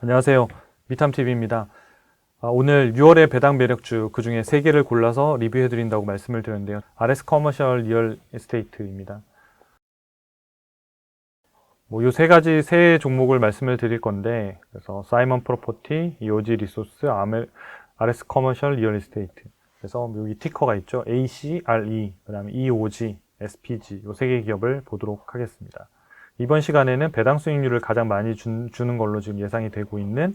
안녕하세요. 미탐TV입니다. 오늘 6월의 배당 매력주 그 중에 3개를 골라서 리뷰해드린다고 말씀을 드렸는데요. RS 커머셜 리얼 에스테이트입니다. 요 3가지 세 종목을 말씀을 드릴 건데, 그래서 사이먼 프로퍼티, EOG 리소스, RS 커머셜 리얼 에스테이트. 그래서 여기 티커가 있죠. ACRE, 그 다음에 EOG, SPG, 요 3개 기업을 보도록 하겠습니다. 이번 시간에는 배당 수익률을 가장 많이 주는 걸로 지금 예상이 되고 있는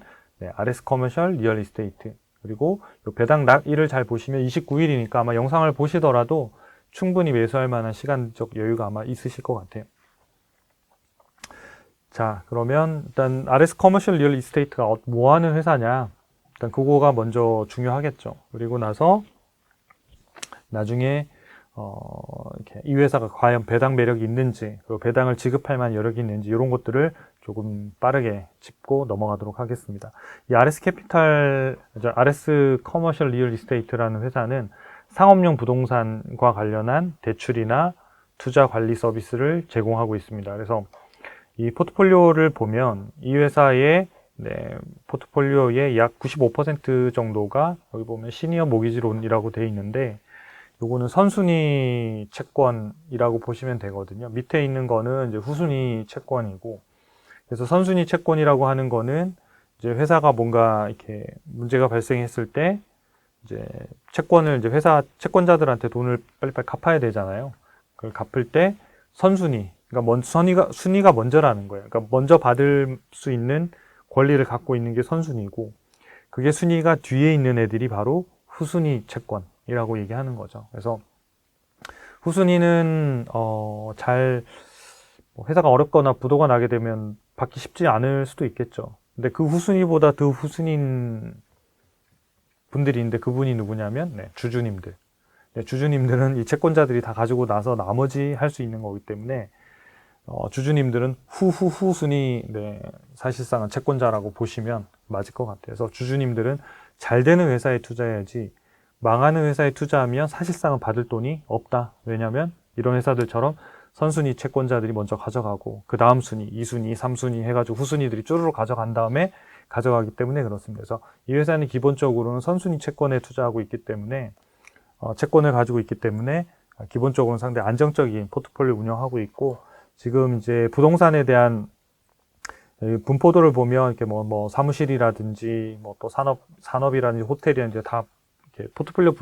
RS 커머셜 리얼 에스테이트, 그리고 요 배당 락일을 잘 보시면 29일이니까 아마 영상을 보시더라도 충분히 매수할 만한 시간적 여유가 아마 있으실 것 같아요. 자, 그러면 일단 RS 커머셜 리얼 에스테이트가 뭐 하는 회사냐, 일단 그거가 먼저 중요하겠죠. 그리고 나서 나중에 이렇게 이 회사가 과연 배당 매력이 있는지, 그리고 배당을 지급할 만한 여력이 있는지, 이런 것들을 조금 빠르게 짚고 넘어가도록 하겠습니다. 이 RS 커머셜 리얼 이스테이트라는 회사는 상업용 부동산과 관련한 대출이나 투자 관리 서비스를 제공하고 있습니다. 그래서 이 포트폴리오를 보면 이 회사의 포트폴리오의 약 95% 정도가 여기 보면 시니어 모기지론이라고 되어 있는데, 요거는 선순위 채권이라고 보시면 되거든요. 밑에 있는 거는 이제 후순위 채권이고, 그래서 선순위 채권이라고 하는 거는 이제 회사가 뭔가 이렇게 문제가 발생했을 때 이제 채권을 이제 회사 채권자들한테 돈을 빨리빨리 갚아야 되잖아요. 그걸 갚을 때 선순위, 그러니까 순위가 먼저라는 거예요. 그러니까 먼저 받을 수 있는 권리를 갖고 있는 게 선순위고, 그게 순위가 뒤에 있는 애들이 바로 후순위 채권이라고 얘기하는 거죠. 그래서 후순위는 회사가 어렵거나 부도가 나게 되면 받기 쉽지 않을 수도 있겠죠. 근데 그 후순위보다 더 후순위인 분들이 있는데, 그분이 누구냐면 주주님들. 주주님들은 이 채권자들이 다 가지고 나서 나머지 할 수 있는 거기 때문에 주주님들은 후순위, 사실상은 채권자라고 보시면 맞을 것 같아요. 그래서 주주님들은 잘 되는 회사에 투자해야지, 망하는 회사에 투자하면 사실상은 받을 돈이 없다. 왜냐하면 이런 회사들처럼 선순위 채권자들이 먼저 가져가고, 그 다음 순위, 2순위, 3순위 해가지고 후순위들이 쭈루루 가져간 다음에 가져가기 때문에 그렇습니다. 그래서 이 회사는 기본적으로는 선순위 채권에 투자하고 있기 때문에, 채권을 가지고 있기 때문에 기본적으로는 상당히 안정적인 포트폴리오 운영하고 있고, 지금 이제 부동산에 대한 분포도를 보면 이렇게 뭐 사무실이라든지 또 산업이라든지 호텔이라든지 다 이렇게 포트폴리오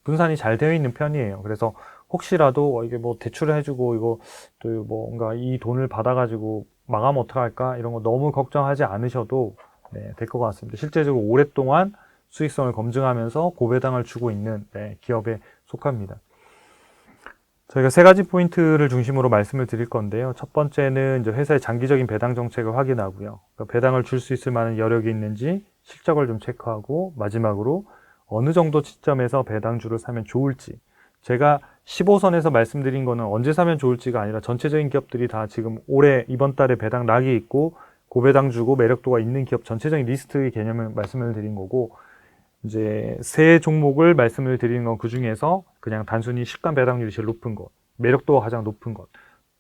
분산이 잘 되어 있는 편이에요. 그래서 혹시라도 이게 대출을 해주고 이거 또 뭔가 이 돈을 받아가지고 망하면 어떡할까, 이런 거 너무 걱정하지 않으셔도 될 것 같습니다. 실제적으로 오랫동안 수익성을 검증하면서 고배당을 주고 있는 기업에 속합니다. 저희가 3가지 포인트를 중심으로 말씀을 드릴 건데요. 첫 번째는 이제 회사의 장기적인 배당 정책을 확인하고요. 그러니까 배당을 줄 수 있을 만한 여력이 있는지 실적을 좀 체크하고, 마지막으로 어느 정도 시점에서 배당주를 사면 좋을지. 제가 15선에서 말씀드린 거는 언제 사면 좋을지가 아니라 전체적인 기업들이 다 지금 올해 이번 달에 배당 락이 있고 고배당 주고 매력도가 있는 기업 전체적인 리스트의 개념을 말씀을 드린 거고, 이제 세 종목을 말씀을 드리는 건 그 중에서 그냥 단순히 시가 배당률이 제일 높은 것, 매력도가 가장 높은 것,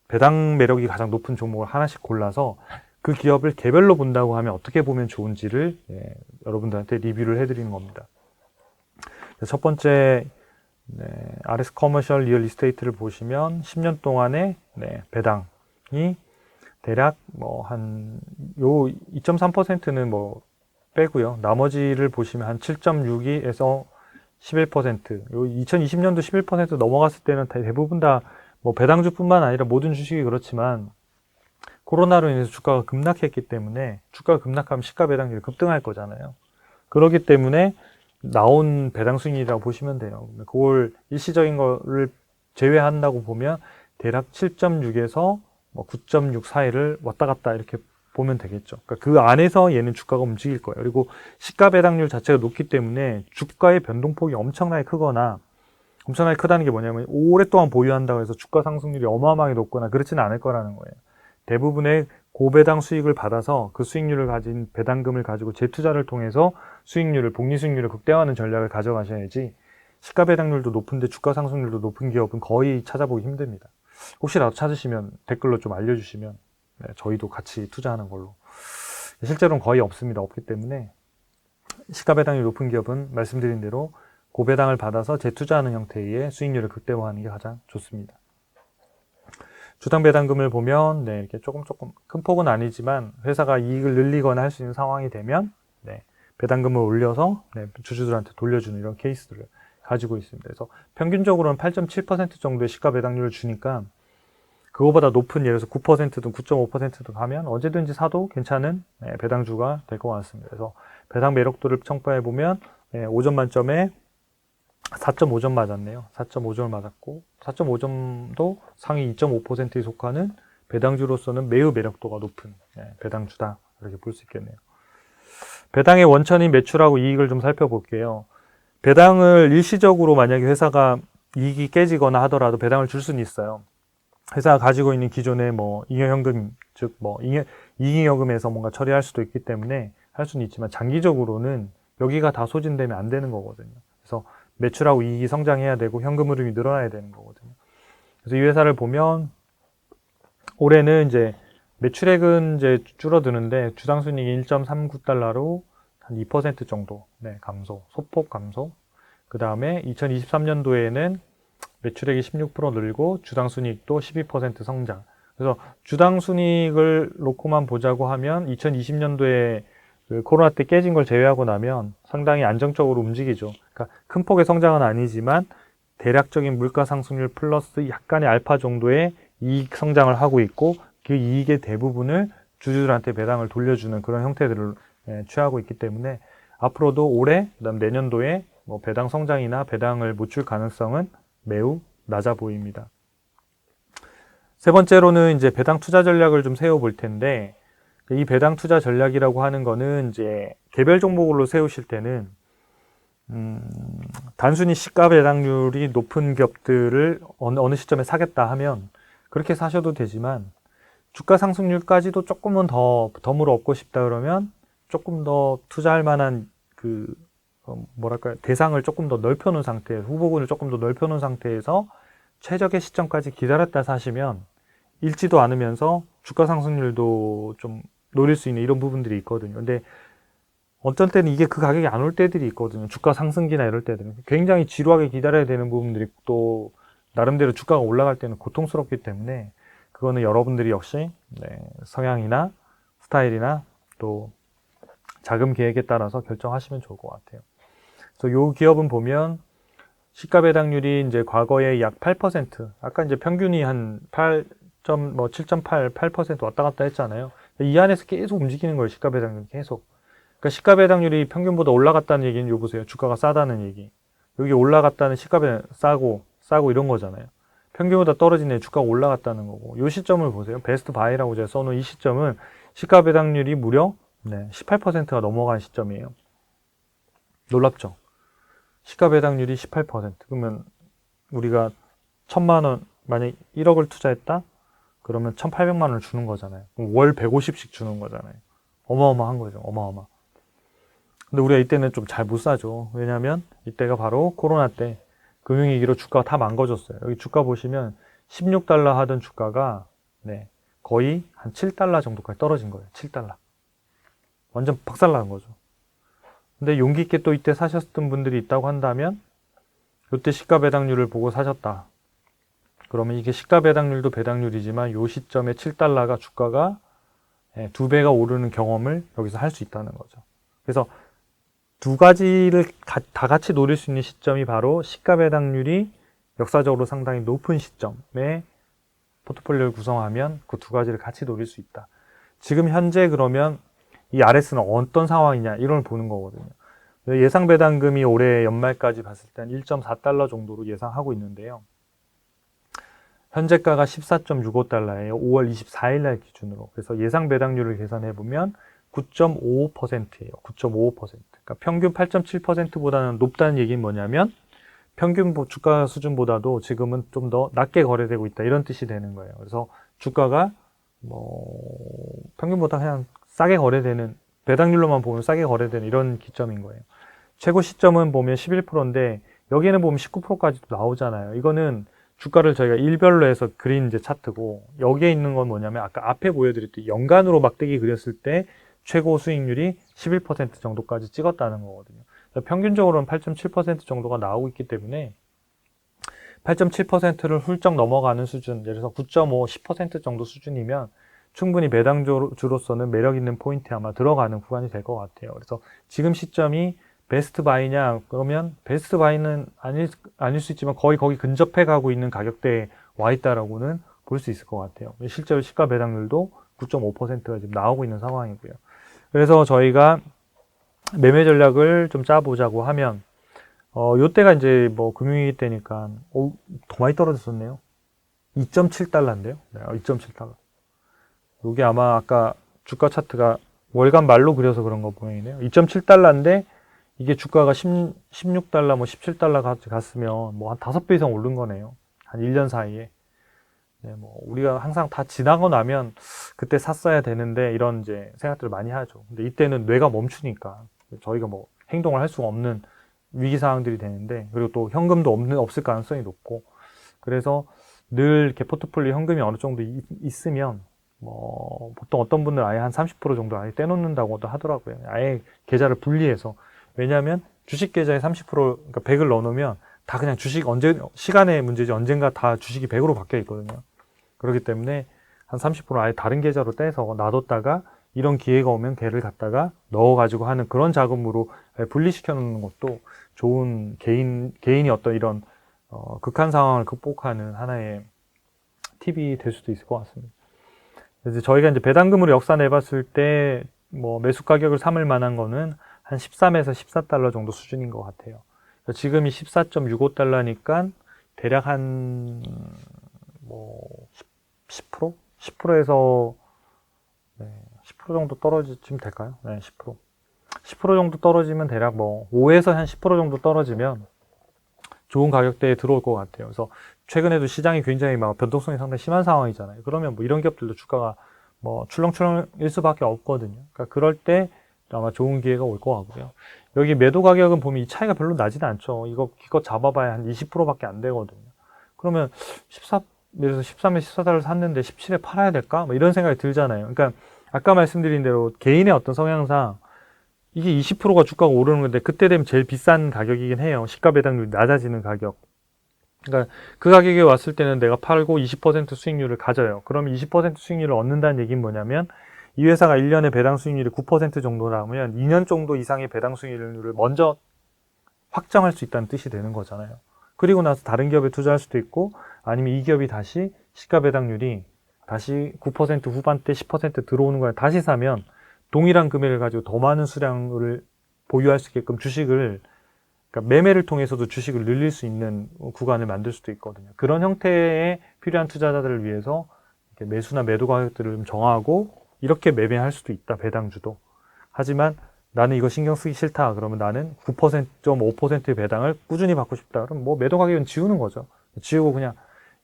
배당 매력이 가장 높은 종목을 하나씩 골라서 그 기업을 개별로 본다고 하면 어떻게 보면 좋은지를 여러분들한테 리뷰를 해드리는 겁니다. 첫 번째, RS 커머셜 리얼 이스테이트를 보시면 10년 동안의 배당이 대략 한 2.3%는 빼고요. 나머지를 보시면 한 7.62에서 11%, 요 2020년도 11% 넘어갔을 때는 대부분 다 배당주뿐만 아니라 모든 주식이 그렇지만 코로나로 인해서 주가가 급락했기 때문에, 주가가 급락하면 시가 배당률이 급등할 거잖아요. 그렇기 때문에 나온 배당 수익이라고 보시면 돼요. 그걸 일시적인 거를 제외한다고 보면 대략 7.6에서 9.6 사이를 왔다 갔다 이렇게 보면 되겠죠. 그러니까 그 안에서 얘는 주가가 움직일 거예요. 그리고 시가 배당률 자체가 높기 때문에 주가의 변동폭이 엄청나게 크거나, 엄청나게 크다는 게 뭐냐면 오랫동안 보유한다고 해서 주가 상승률이 어마어마하게 높거나 그렇지는 않을 거라는 거예요. 대부분의 고배당 수익을 받아서 그 수익률을 가진 배당금을 가지고 재투자를 통해서 복리 수익률을 극대화하는 전략을 가져가셔야지, 시가 배당률도 높은데 주가 상승률도 높은 기업은 거의 찾아보기 힘듭니다. 혹시라도 찾으시면 댓글로 좀 알려주시면 저희도 같이 투자하는 걸로. 실제로는 거의 없습니다. 없기 때문에 시가 배당률이 높은 기업은 말씀드린 대로 고배당을 받아서 재투자하는 형태의 수익률을 극대화하는 게 가장 좋습니다. 주당 배당금을 보면 이렇게 조금 큰 폭은 아니지만 회사가 이익을 늘리거나 할 수 있는 상황이 되면 배당금을 올려서 주주들한테 돌려주는 이런 케이스들을 가지고 있습니다. 그래서 평균적으로는 8.7% 정도의 시가 배당률을 주니까 그거보다 높은 예를 들어서 9%든 9.5%든 가면 언제든지 사도 괜찮은 배당주가 될 것 같습니다. 그래서 배당 매력도를 평가해 보면 5점 만점에 4.5점 맞았네요. 4.5점을 맞았고 4.5점도 상위 2.5%에 속하는 배당주로서는 매우 매력도가 높은 배당주다 이렇게 볼 수 있겠네요. 배당의 원천인 매출하고 이익을 좀 살펴볼게요. 배당을 일시적으로 만약에 회사가 이익이 깨지거나 하더라도 배당을 줄 수는 있어요. 회사가 가지고 있는 기존의 잉여현금, 즉 이익여금에서 뭔가 처리할 수도 있기 때문에 할 수는 있지만 장기적으로는 여기가 다 소진되면 안 되는 거거든요. 그래서 매출하고 이익이 성장해야 되고 현금 흐름이 늘어나야 되는 거거든요. 그래서 이 회사를 보면 올해는 이제 매출액은 이제 줄어드는데 주당순이익이 1.39달러로 한 2% 정도 감소, 소폭 감소. 그 다음에 2023년도에는 매출액이 16% 늘고 주당순이익도 12% 성장. 그래서 주당순이익을 놓고만 보자고 하면 2020년도에 그 코로나 때 깨진 걸 제외하고 나면 상당히 안정적으로 움직이죠. 그러니까 큰 폭의 성장은 아니지만 대략적인 물가 상승률 플러스 약간의 알파 정도의 이익 성장을 하고 있고 그 이익의 대부분을 주주들한테 배당을 돌려주는 그런 형태들을 취하고 있기 때문에 앞으로도 올해 그다음 내년도에 배당 성장이나 배당을 못 줄 가능성은 매우 낮아 보입니다. 세 번째로는 이제 배당 투자 전략을 좀 세워볼 텐데 이 배당 투자 전략이라고 하는 거는 이제 개별 종목으로 세우실 때는 단순히 시가 배당률이 높은 기업들을 어느 시점에 사겠다 하면 그렇게 사셔도 되지만 주가 상승률까지도 조금은 더 덤으로 얻고 싶다 그러면 조금 더 투자할 만한 대상을 조금 더 넓혀놓은 상태, 후보군을 조금 더 넓혀놓은 상태에서 최적의 시점까지 기다렸다 사시면 잃지도 않으면서 주가 상승률도 좀 노릴 수 있는 이런 부분들이 있거든요. 근데 어떤 때는 이게 그 가격이 안 올 때들이 있거든요. 주가 상승기나 이럴 때들은 굉장히 지루하게 기다려야 되는 부분들이 또 나름대로 주가가 올라갈 때는 고통스럽기 때문에 그거는 여러분들이 역시 성향이나 스타일이나 또 자금 계획에 따라서 결정하시면 좋을 것 같아요. 그래서 요 기업은 보면 시가 배당률이 이제 과거에 약 8%, 아까 이제 평균이 한 7.8, 8% 왔다 갔다 했잖아요. 이 안에서 계속 움직이는 거예요. 시가 배당률이 계속. 그러니까 시가 배당률이 평균보다 올라갔다는 얘기는 요 보세요. 주가가 싸다는 얘기. 여기 올라갔다는 시가 배당 싸고 이런 거잖아요. 평균보다 떨어지네 주가가 올라갔다는 거고. 요 시점을 보세요. 베스트 바이라고 제가 써놓은 이 시점은 시가 배당률이 무려 18%가 넘어간 시점이에요. 놀랍죠? 시가 배당률이 18%. 그러면 우리가 1,000만 원, 만약 1억을 투자했다? 그러면 1,800만 원을 주는 거잖아요. 월 150씩 주는 거잖아요. 어마어마한 거죠. 어마어마. 근데 우리가 이때는 좀 잘 못 사죠. 왜냐하면 이때가 바로 코로나 때 금융위기로 주가가 다 망가졌어요. 여기 주가 보시면 16달러 하던 주가가 거의 한 7달러 정도까지 떨어진 거예요. 7달러. 완전 박살난 거죠. 근데 용기 있게 또 이때 사셨던 분들이 있다고 한다면 이때 시가 배당률을 보고 사셨다. 그러면 이게 시가 배당률도 배당률이지만 이 시점에 7달러가 주가가 2배가 오르는 경험을 여기서 할 수 있다는 거죠. 그래서 두 가지를 다 같이 노릴 수 있는 시점이 바로 시가 배당률이 역사적으로 상당히 높은 시점에 포트폴리오를 구성하면 그 두 가지를 같이 노릴 수 있다. 지금 현재 그러면 이 RS는 어떤 상황이냐 이런 걸 보는 거거든요. 예상 배당금이 올해 연말까지 봤을 때 한 1.4달러 정도로 예상하고 있는데요. 현재가가 14.65달러예요. 5월 24일 날 기준으로. 그래서 예상 배당률을 계산해 보면 9.55%예요. 9.55%. 그러니까 평균 8.7%보다는 높다는 얘기는 뭐냐면 평균 주가 수준보다도 지금은 좀 더 낮게 거래되고 있다. 이런 뜻이 되는 거예요. 그래서 주가가 평균보다 그냥 싸게 거래되는, 배당률로만 보면 싸게 거래되는 이런 기점인 거예요. 최고 시점은 보면 11%인데 여기에는 보면 19%까지도 나오잖아요. 이거는 주가를 저희가 일별로 해서 그린 이제 차트고 여기에 있는 건 뭐냐면 아까 앞에 보여드렸듯이 연간으로 막대기 그렸을 때 최고 수익률이 11% 정도까지 찍었다는 거거든요. 평균적으로는 8.7% 정도가 나오고 있기 때문에 8.7%를 훌쩍 넘어가는 수준, 예를 들어서 9.5, 10% 정도 수준이면 충분히 배당주로서는 매력 있는 포인트에 아마 들어가는 구간이 될 것 같아요. 그래서 지금 시점이 베스트 바이냐? 그러면 베스트 바이는 아닐 수 있지만 거의 거기 근접해 가고 있는 가격대에 와 있다라고는 볼 수 있을 것 같아요. 실제로 시가 배당률도 9.5%가 지금 나오고 있는 상황이고요. 그래서 저희가 매매 전략을 좀 짜보자고 하면, 요때가 이제 뭐 금융위기 때니까, 더 많이 떨어졌었네요. 2.7달러인데요. 네, 2.7달러. 요게 아마 아까 주가 차트가 월간 말로 그려서 그런 거 보이네요. 2.7달러인데, 이게 주가가 16달러, 뭐 17달러 갔으면 뭐 한 5배 이상 오른 거네요. 한 1년 사이에. 네, 뭐 우리가 항상 다 지나고 나면 그때 샀어야 되는데 이런 이제 생각들을 많이 하죠. 근데 이때는 뇌가 멈추니까 저희가 뭐 행동을 할 수가 없는 위기 상황들이 되는데, 그리고 또 현금도 없을 가능성이 높고, 그래서 늘 이렇게 포트폴리오 현금이 어느 정도 있으면 뭐 보통 어떤 분들 아예 한 30% 정도 아예 떼놓는다고도 하더라고요. 아예 계좌를 분리해서. 왜냐하면 주식 계좌에 30%, 그러니까 100을 넣어놓으면 다 그냥 주식 시간의 문제지 언젠가 다 주식이 100으로 바뀌어 있거든요. 그렇기 때문에 한 30% 아예 다른 계좌로 떼서 놔뒀다가 이런 기회가 오면 걔를 갖다가 넣어가지고 하는 그런 자금으로 분리시켜 놓는 것도 좋은 개인이 어떤 이런 극한 상황을 극복하는 하나의 팁이 될 수도 있을 것 같습니다. 그래서 저희가 이제 배당금으로 역사 내봤을 때 뭐 매수 가격을 삼을 만한 거는 한 13에서 14달러 정도 수준인 것 같아요. 지금이 14.65달러니까 대략 한 뭐 10%? 10%에서 10% 정도 떨어지면 될까요? 네, 10%. 10% 정도 떨어지면 대략 뭐 5에서 한 10% 정도 떨어지면 좋은 가격대에 들어올 것 같아요. 그래서 최근에도 시장이 굉장히 막 변동성이 상당히 심한 상황이잖아요. 그러면 뭐 이런 기업들도 주가가 뭐 출렁출렁일 수밖에 없거든요. 그러니까 그럴 때 아마 좋은 기회가 올 것 같고요. 여기 매도 가격은 보면 이 차이가 별로 나지는 않죠. 이거 기껏 잡아봐야 한 20%밖에 안 되거든요. 그러면 13에서 14달러 샀는데 17에 팔아야 될까? 뭐 이런 생각이 들잖아요. 그러니까 아까 말씀드린 대로 개인의 어떤 성향상 이게 20%가 주가가 오르는 건데 그때 되면 제일 비싼 가격이긴 해요. 시가 배당률이 낮아지는 가격. 그러니까 그 가격에 왔을 때는 내가 팔고 20% 수익률을 가져요. 그러면 20% 수익률을 얻는다는 얘기는 뭐냐면 이 회사가 1년에 배당 수익률이 9% 정도 나오면 2년 정도 이상의 배당 수익률을 먼저 확정할 수 있다는 뜻이 되는 거잖아요. 그리고 나서 다른 기업에 투자할 수도 있고 아니면 이 기업이 다시 시가 배당률이 다시 9% 후반대 10% 들어오는 거에 다시 사면 동일한 금액을 가지고 더 많은 수량을 보유할 수 있게끔 주식을, 그러니까 매매를 통해서도 주식을 늘릴 수 있는 구간을 만들 수도 있거든요. 그런 형태의 필요한 투자자들을 위해서 이렇게 매수나 매도 가격들을 좀 정하고 이렇게 매매할 수도 있다, 배당주도. 하지만 나는 이거 신경 쓰기 싫다. 그러면 나는 9.5%의 배당을 꾸준히 받고 싶다. 그럼 뭐 매도 가격은 지우는 거죠. 지우고 그냥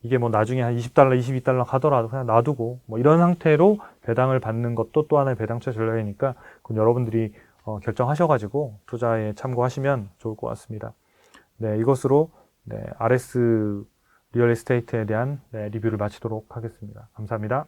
이게 뭐 나중에 한 20달러, 22달러 가더라도 그냥 놔두고 뭐 이런 상태로 배당을 받는 것도 또 하나의 배당처 전략이니까 그건 여러분들이 결정하셔가지고 투자에 참고하시면 좋을 것 같습니다. 네, 이것으로 RS 리얼 에스테이트에 대한 리뷰를 마치도록 하겠습니다. 감사합니다.